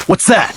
What's that?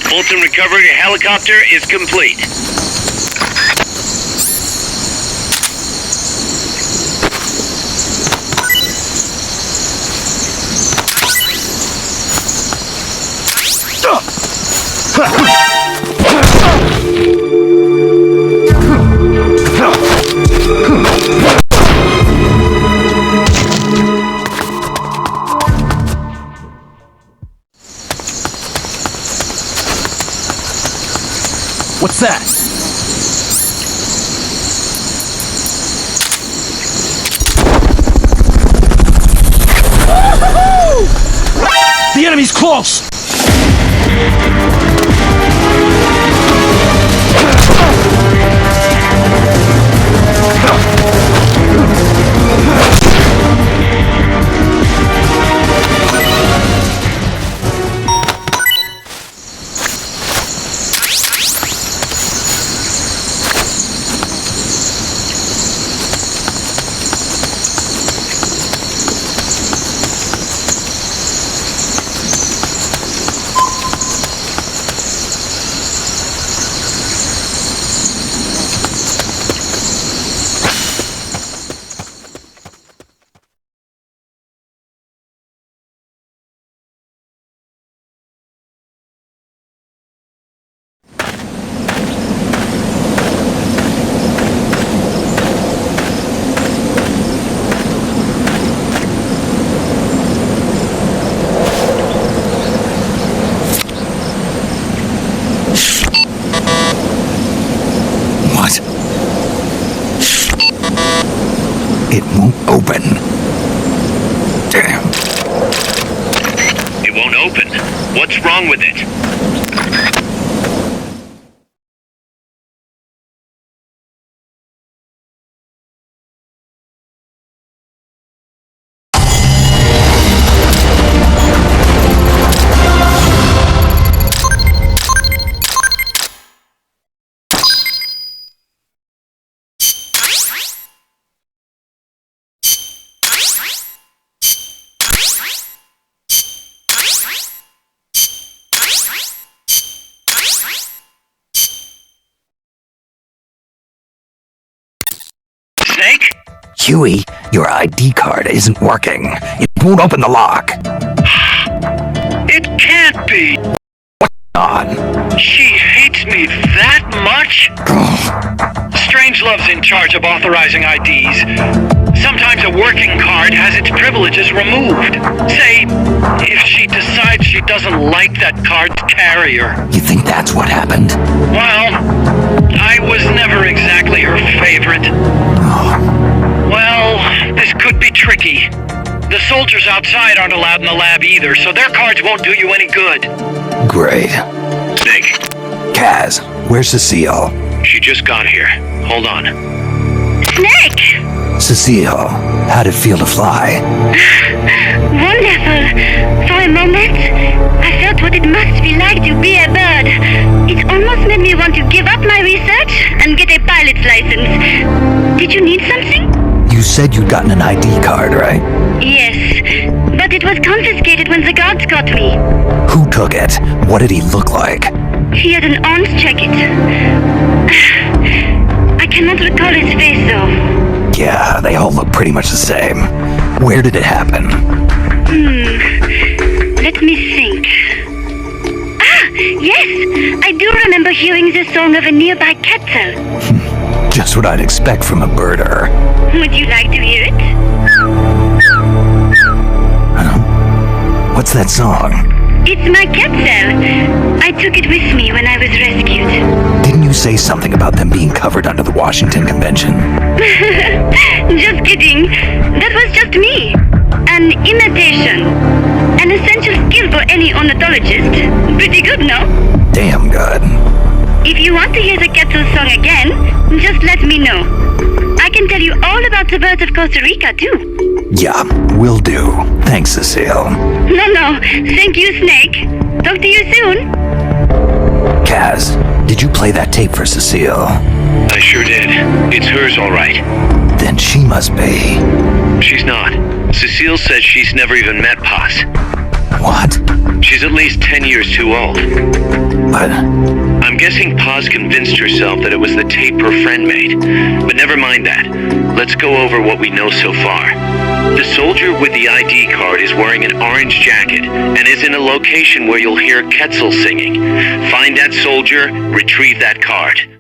Fulton recovery helicopter is complete. What's that? The enemy's close! It won't open. Damn. It won't open. What's wrong with it? Snake? Huey, your ID card isn't working. It won't open the lock. It can't be. On. She hates me that much? Strangelove's in charge of authorizing IDs. Sometimes a working card has its privileges removed. Say, if she decides she doesn't like that card's carrier. You think that's what happened? Well, I was never exactly her favorite. Well, this could be tricky. The soldiers outside aren't allowed in the lab either, so their cards won't do you any good. Great. Snake, Kaz, where's Cecile? she just got here. Hold on. Snake! Cecile, how'd it feel to fly? Wonderful. For a moment, I felt what it must be like to be a bird. It almost made me want to give up my research and get a pilot's license. Did you need something? You said you'd gotten an ID card, right? Yes, but it was confiscated when the guards caught me. Who took it? What did he look like? He had an arms jacket. I cannot recall his face, though. Yeah, they all look pretty much the same. Where did it happen? Let me think. Ah! Yes, I do remember hearing the song of a nearby quetzal. Just what I'd expect from a birder. Would you like to hear it? What's that song? It's my quetzal. I took it with me when I was rescued. Didn't you say something about them being covered under the Washington Convention? Just kidding. That was just me. An imitation. An essential skill for any ornithologist. Pretty good, no? Damn good. If you want to hear the quetzal song again, just let me know. I can tell you all about the birds of Costa Rica, too. Yeah, will do. Thanks, Cecile. No. Thank you, Snake. Talk to you soon. Kaz, did you play that tape for Cecile? I sure did. It's hers, all right. Then she must be. She's not. Cecile says she's never even met Paz. What? She's at least 10 years too old. But I'm guessing Paz convinced herself that it was the tape her friend made. But never mind that. Let's go over what we know so far. The soldier with the ID card is wearing an orange jacket and is in a location where you'll hear Quetzal singing. Find that soldier, retrieve that card.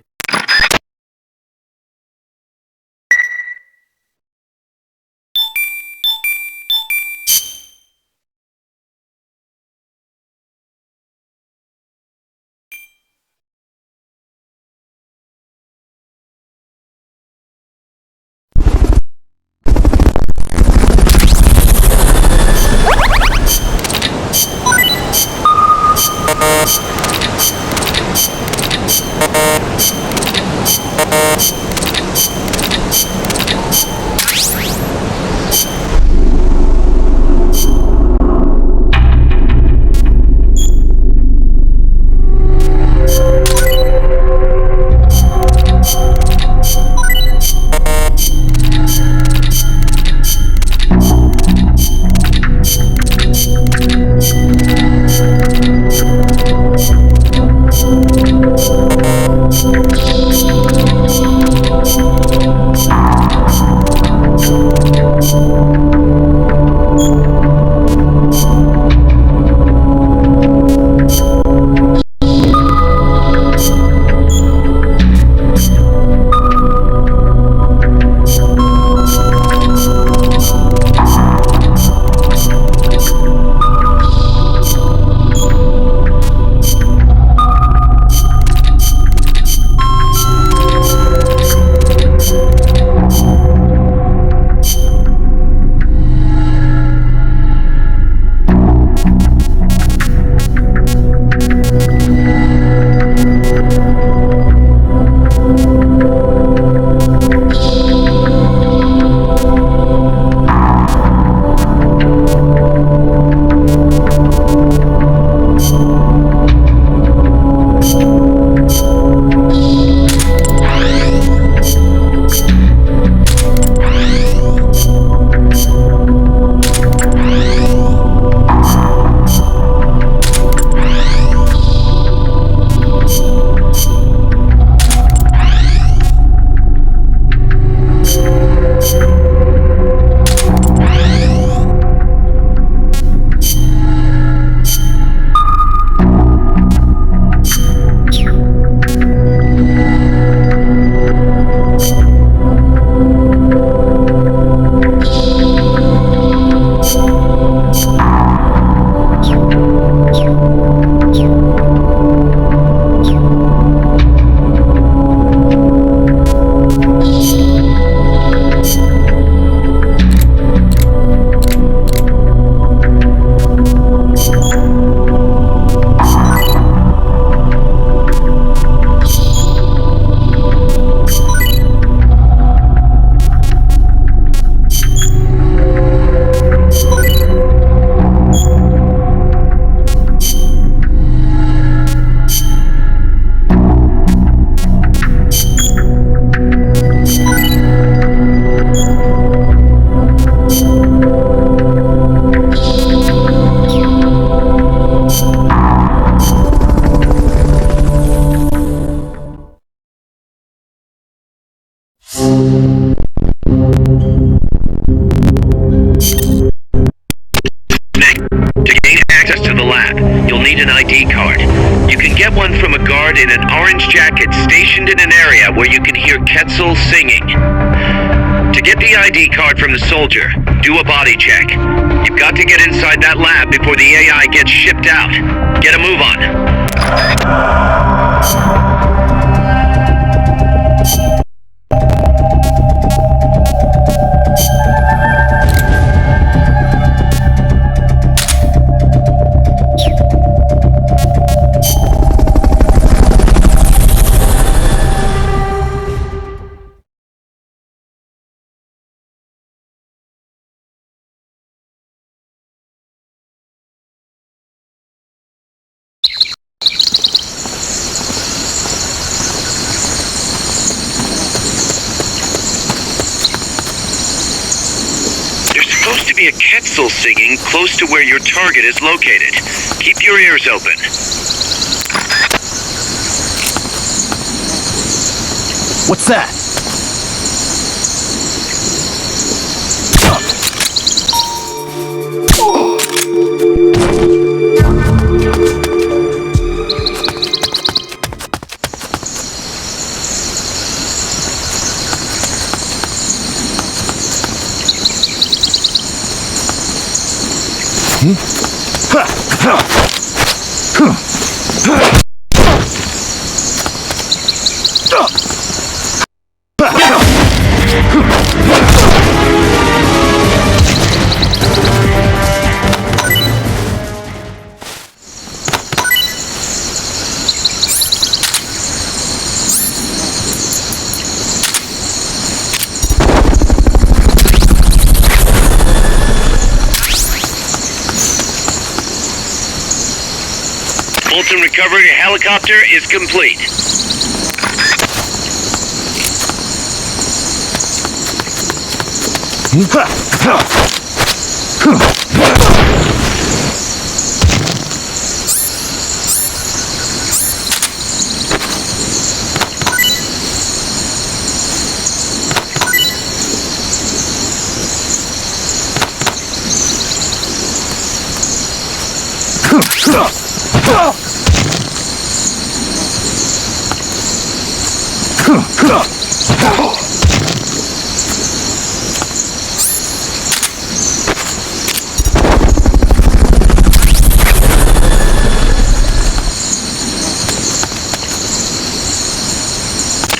need an ID card. You can get one from a guard in an orange jacket stationed in an area where you can hear Quetzal singing. To get the ID card from the soldier, do a body check. You've got to get inside that lab before the AI gets shipped out. Get a move on. Supposed to be a Quetzal singing close to where your target is located. Keep your ears open. What's that? Fulton recovery helicopter is complete.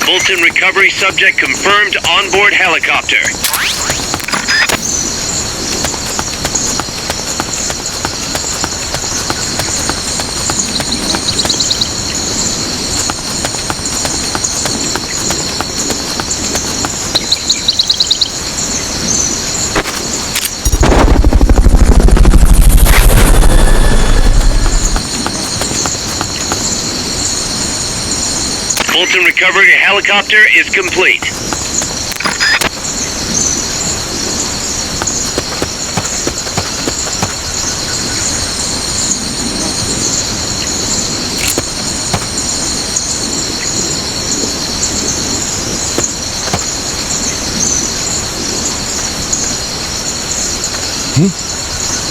Fulton recovery subject confirmed onboard helicopter. Fulton recovery helicopter is complete.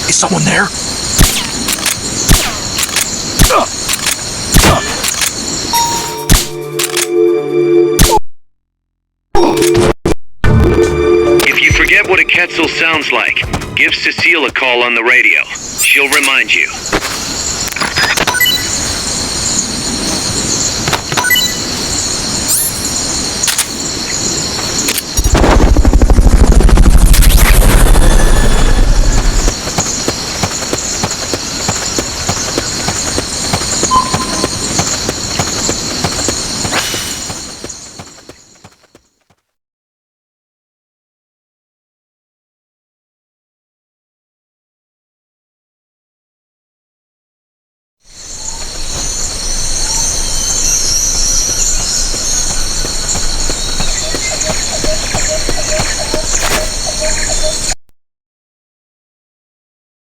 Is someone there? If you forget what a Quetzal sounds like, give Cecile a call on the radio. She'll remind you.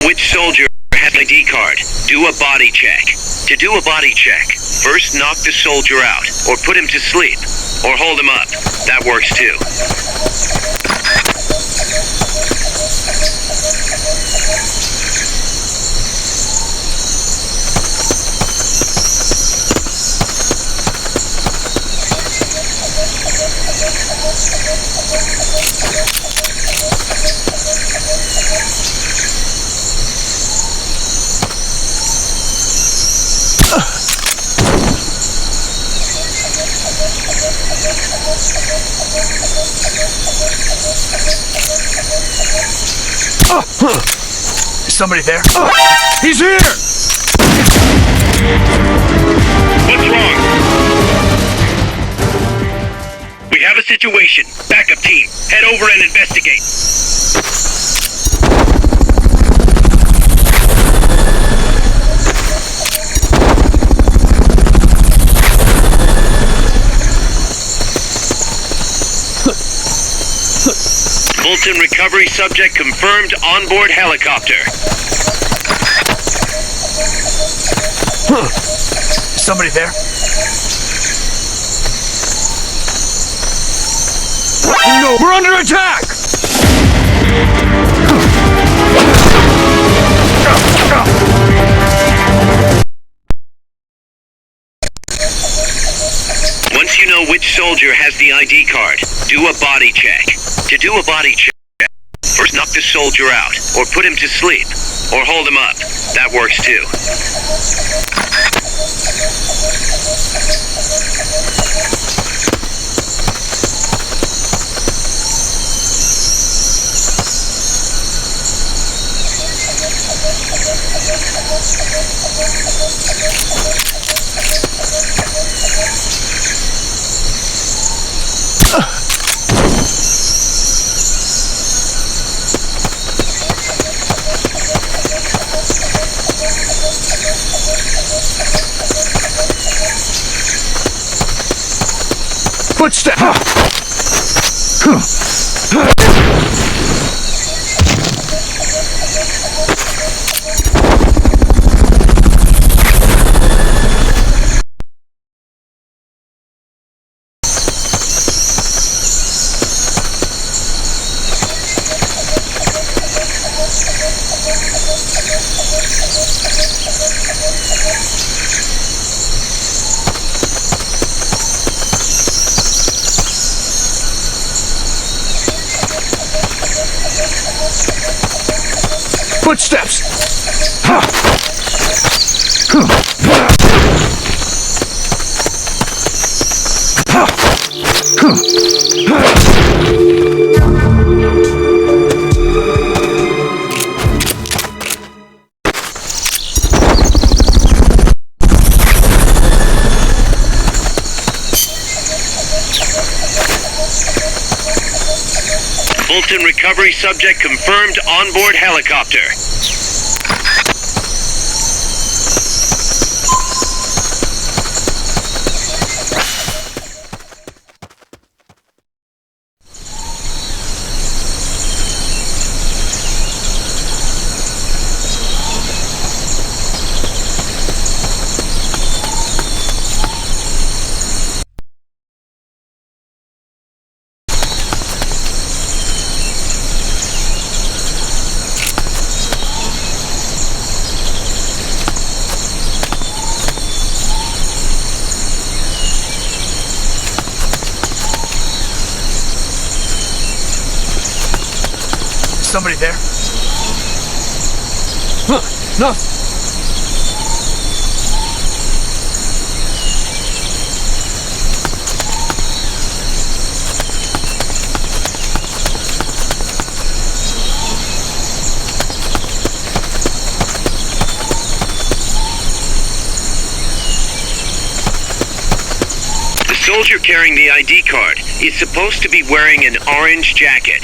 Which soldier has an ID card? Do a body check. To do a body check, first knock the soldier out, or put him to sleep, or hold him up. That works too. Is somebody there? He's here! What's wrong? We have a situation. Backup team, head over and investigate. Fulton recovery subject confirmed onboard helicopter. Is somebody there? No, we're under attack! Once you know which soldier has the ID card, do a body check. To do a body check, first knock the soldier out, or put him to sleep, or hold him up. That works too. Footsteps! Fulton recovery subject confirmed onboard helicopter. Somebody there? No! The soldier carrying the ID card is supposed to be wearing an orange jacket.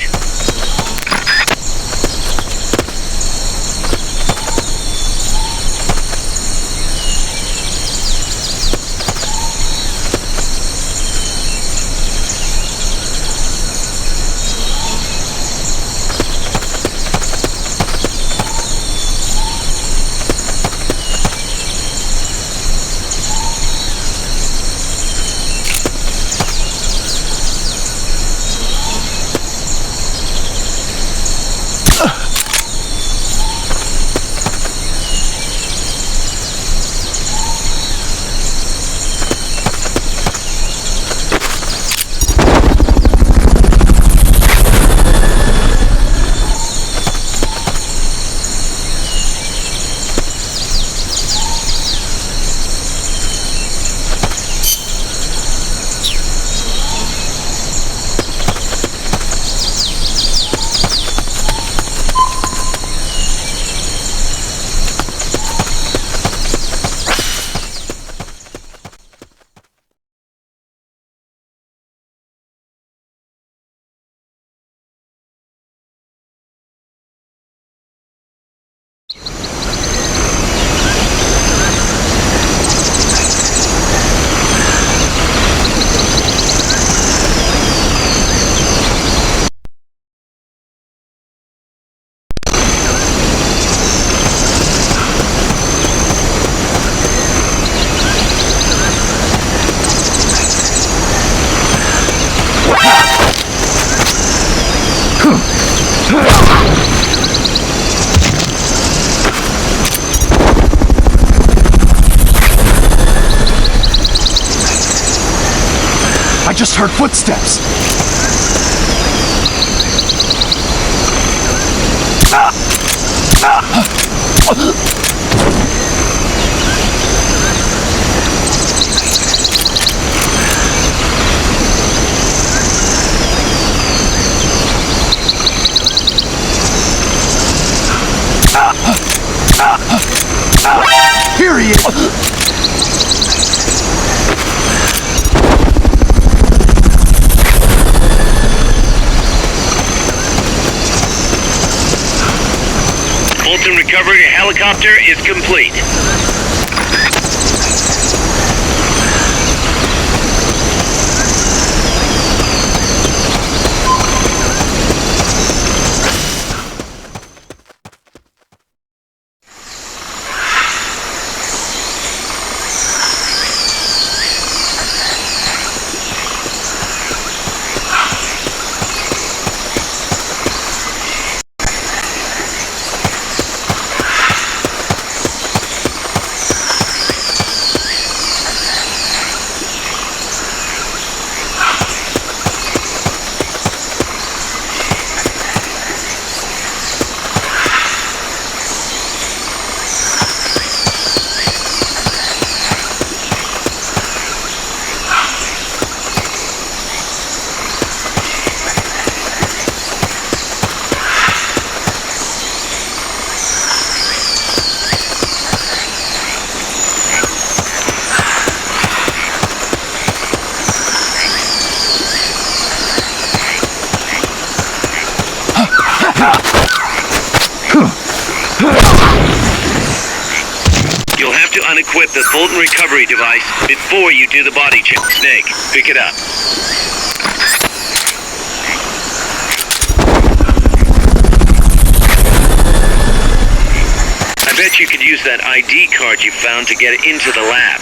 just heard footsteps. Here he is! Fulton recovery helicopter is complete. You'll have to unequip the Fulton recovery device before you do the body check. Snake, pick it up. I bet you could use that ID card you found to get into the lab.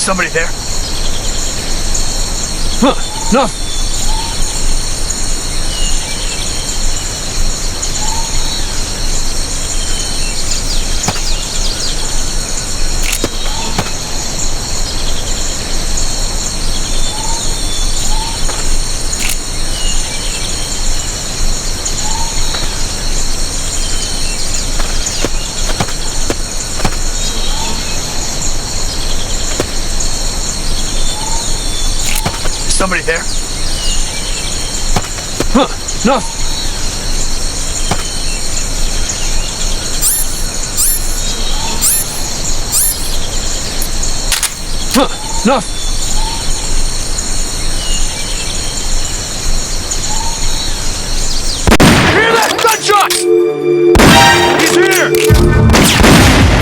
Somebody there? Huh, no. Somebody there? Huh, no. Huh, no. Hear that? Gunshots! He's here!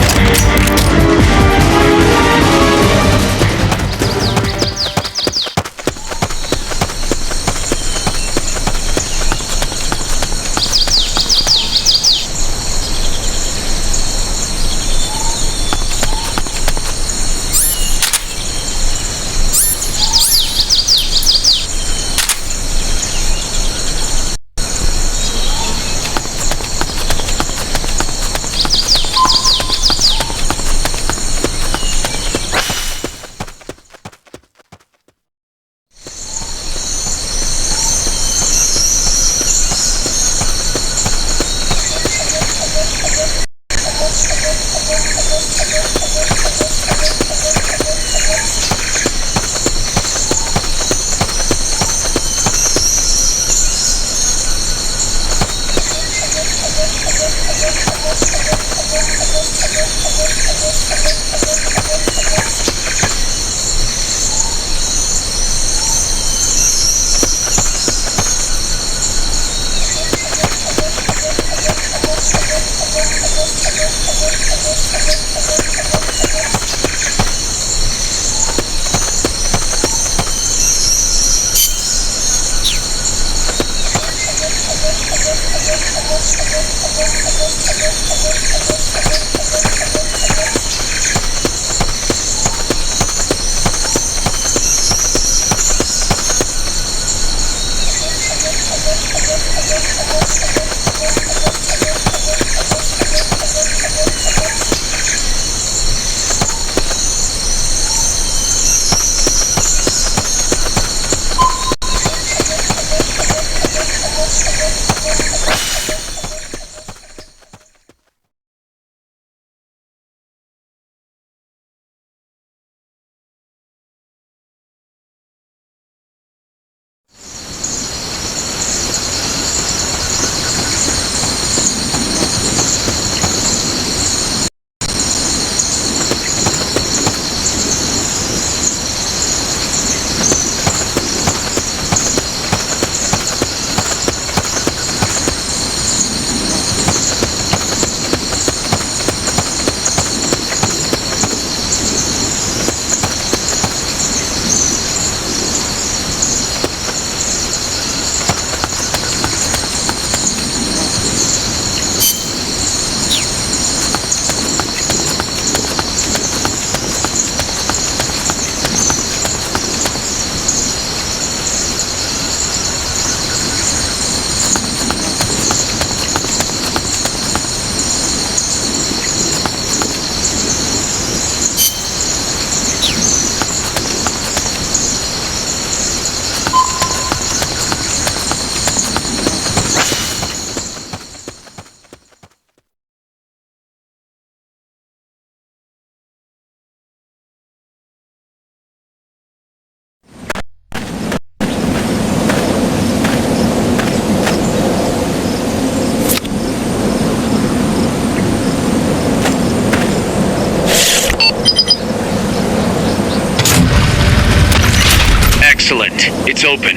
Excellent. It's open.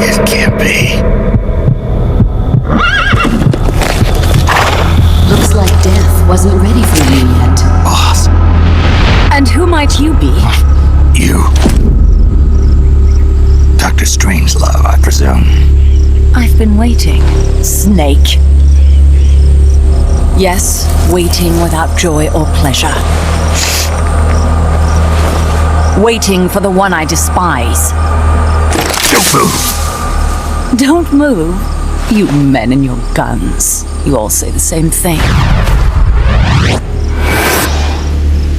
It can't be. Looks like death wasn't ready for you yet. Boss, And who might you be? you. Dr. Strangelove, I presume. I've been waiting, Snake. Yes, waiting without joy or pleasure. Waiting for the one I despise. Don't move! Don't move. You men and your guns. You all say the same thing.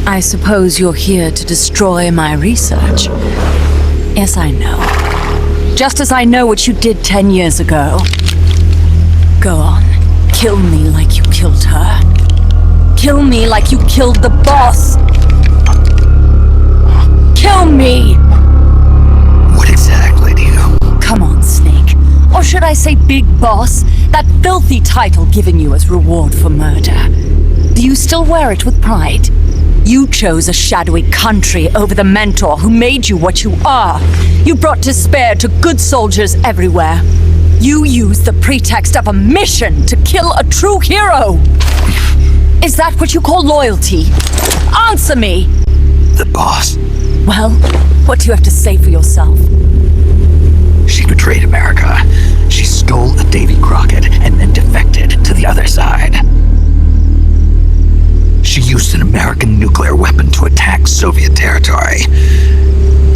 I suppose you're here to destroy my research. Yes, I know. Just as I know what you did 10 years ago. Go on. Kill me like you killed her. Kill me like you killed the boss. Kill me! What exactly do you... Come on, Snake. Or should I say Big Boss? That filthy title given you as reward for murder. Do you still wear it with pride? You chose a shadowy country over the mentor who made you what you are. You brought despair to good soldiers everywhere. You used the pretext of a mission to kill a true hero. Is that what you call loyalty? Answer me! The boss. Well, what do you have to say for yourself? She betrayed America. She stole a Davy Crockett and then defected to the other side. She used an American nuclear weapon to attack Soviet territory.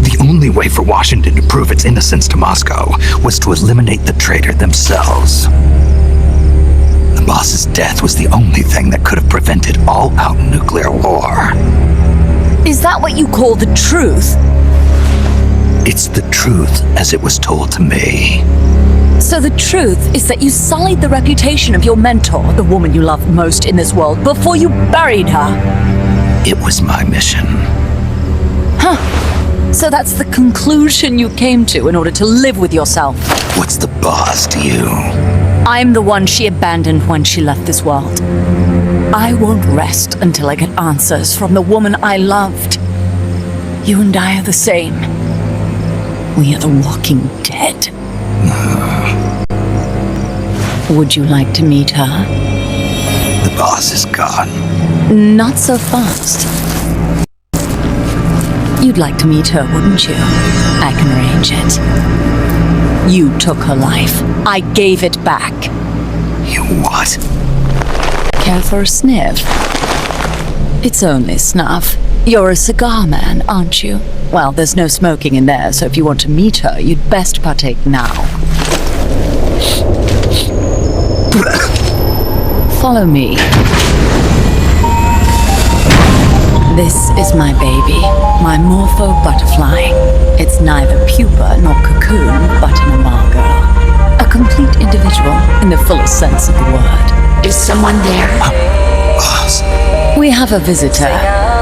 The only way for Washington to prove its innocence to Moscow was to eliminate the traitor themselves. The boss's death was the only thing that could have prevented all-out nuclear war. Is that what you call the truth? It's the truth as it was told to me. So the truth is that you sullied the reputation of your mentor, the woman you loved most in this world, before you buried her. It was my mission. Huh. So that's the conclusion you came to in order to live with yourself. What's the boss to you? I'm the one she abandoned when she left this world. I won't rest until I get answers from the woman I loved. You and I are the same. We are the walking dead. Would you like to meet her? The boss is gone. Not so fast. You'd like to meet her, wouldn't you? I can arrange it. You took her life. I gave it back. You what? Care for a sniff? It's only snuff. You're a cigar man, aren't you? Well, there's no smoking in there, so if you want to meet her, you'd best partake now. Follow me. This is my baby, my morpho butterfly. It's neither pupa nor cocoon, but an amargo. A complete individual in the fullest sense of the word. Is someone there? Boss. We have a visitor.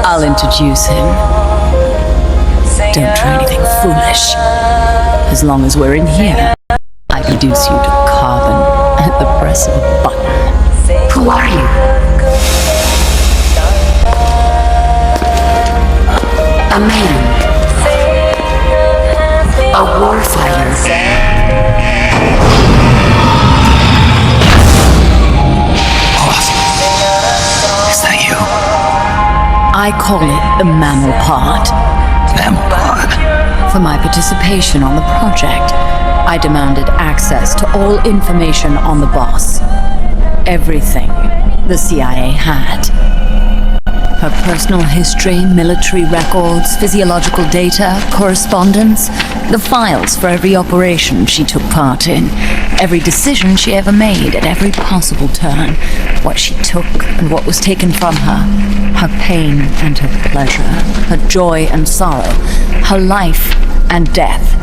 I'll introduce him. Don't try anything foolish. As long as we're in here, I reduce you to carbon at the press of a button. Who are you? A man. A warfighter. Boss. Is that you? I call it the mammal part. Mammal pod. For my participation on the project, I demanded access to all information on the boss. Everything the CIA had. Her personal history, military records, physiological data, correspondence, the files for every operation she took part in, every decision she ever made at every possible turn, what she took and what was taken from her, her pain and her pleasure, her joy and sorrow, her life and death,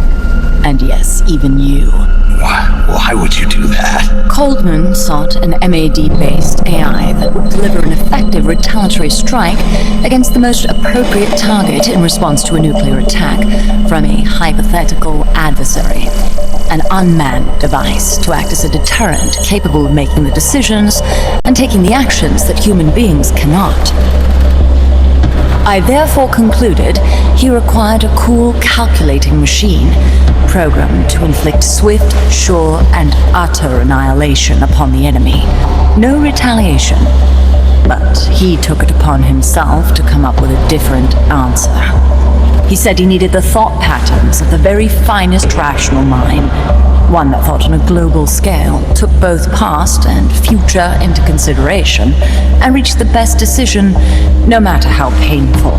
and yes, even you. Why would you do that? Coldman sought an MAD-based AI that would deliver an effective retaliatory strike against the most appropriate target in response to a nuclear attack from a hypothetical adversary. An unmanned device to act as a deterrent capable of making the decisions and taking the actions that human beings cannot. I therefore concluded he required a cool calculating machine programmed to inflict swift, sure, and utter annihilation upon the enemy. No retaliation, but he took it upon himself to come up with a different answer. He said he needed the thought patterns of the very finest rational mind, one that thought on a global scale, took both past and future into consideration, and reached the best decision, no matter how painful.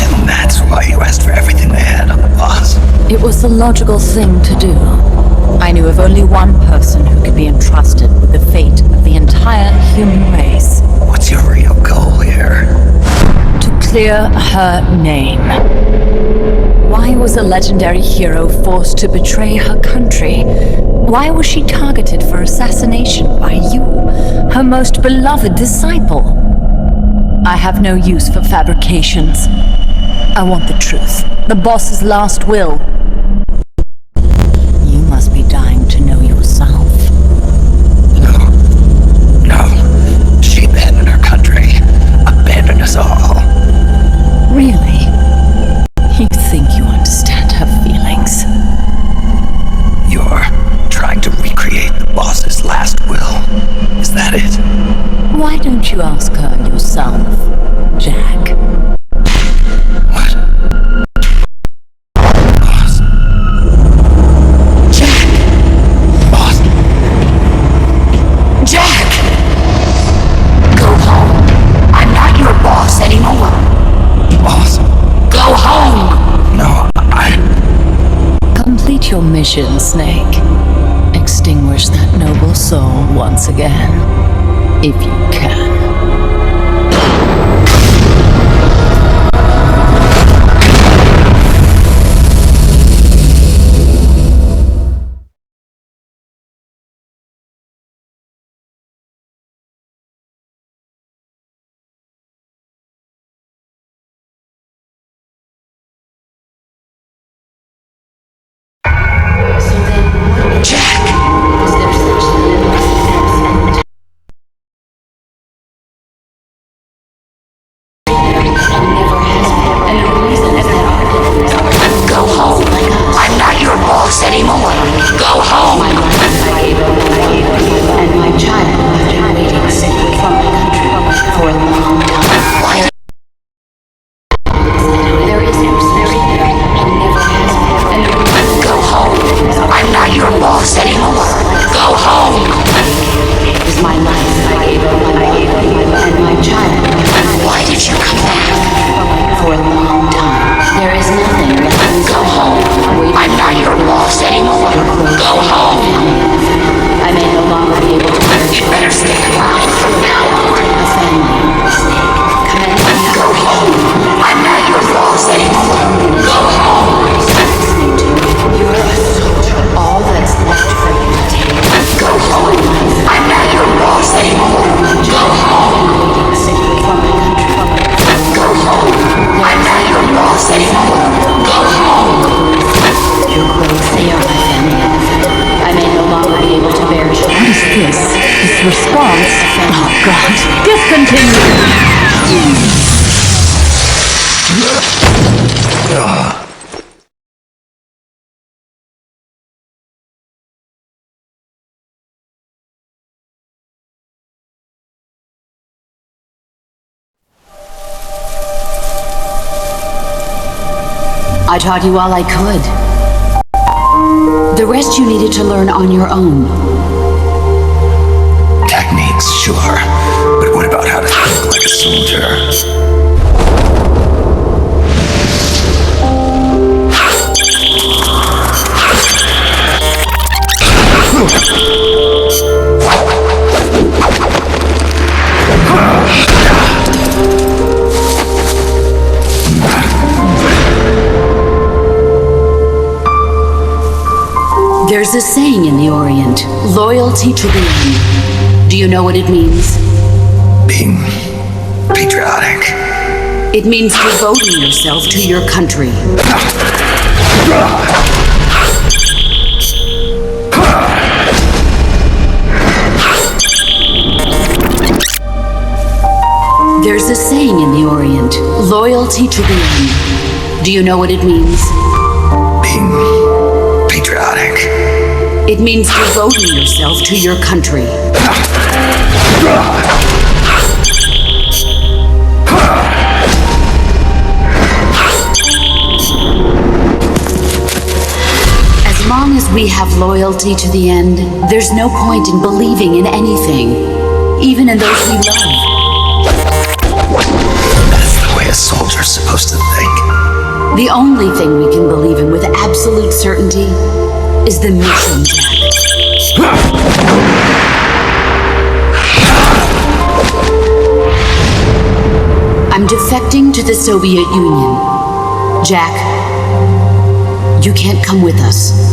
And that's why you asked for everything they had on the boss. It was the logical thing to do. I knew of only one person who could be entrusted with the fate of the entire human race. What's your real goal here? To clear her name. Why was a legendary hero forced to betray her country? Why was she targeted for assassination by you, her most beloved disciple? I have no use for fabrications. I want the truth. The boss's last will. You must be dying to know yourself. No. She abandoned her country. Abandoned us all. Really? You think you understand her feelings? You're trying to recreate the boss's last will. Is that it? Why don't you ask her yourself, Jack? What? Boss? Jack! Boss? Jack! Go home. I'm not your boss anymore. Boss? Go home! No, Complete your mission, Snake. Extinguish that noble soul once again, if you can. Go home. I'm not your boss anymore. Go home! And my child has been waiting sacred from my country for a long time. Why? There is no spirit and never has been. Go home. I'm not your boss anymore. Go home! Is my life I gave and my child Why did you come back? for a long time. There is nothing that can Go home. I'm not your boss anymore. Go home! I may no longer be able to bear You better stay alive from now on. a family mistake. Commencing Go home. I'm not your boss anymore. Go home! listening to you're a soldier. All that's left for you to take. Go home. I'm not your boss anymore. Go home. Waiting sacred from my country. Go home. I'm not your boss anymore. Go home. Your clothes, they are my family. I may no longer be able to bear children. What is this? This response? Oh, God. Discontinue! I taught you all I could. The rest you needed to learn on your own. Techniques, sure. But what about how to think like a soldier? There's a saying in the Orient, loyalty to the end. Do you know what it means? Being patriotic. It means devoting yourself to your country. There's a saying in the Orient, loyalty to the end. Do you know what it means? Being patriotic. It means devoting yourself to your country. As long as we have loyalty to the end, there's no point in believing in anything, even in those we love. That's the way a soldier's supposed to think? The only thing we can believe in with absolute certainty is the mission, Jack. I'm defecting to the Soviet Union. Jack, you can't come with us.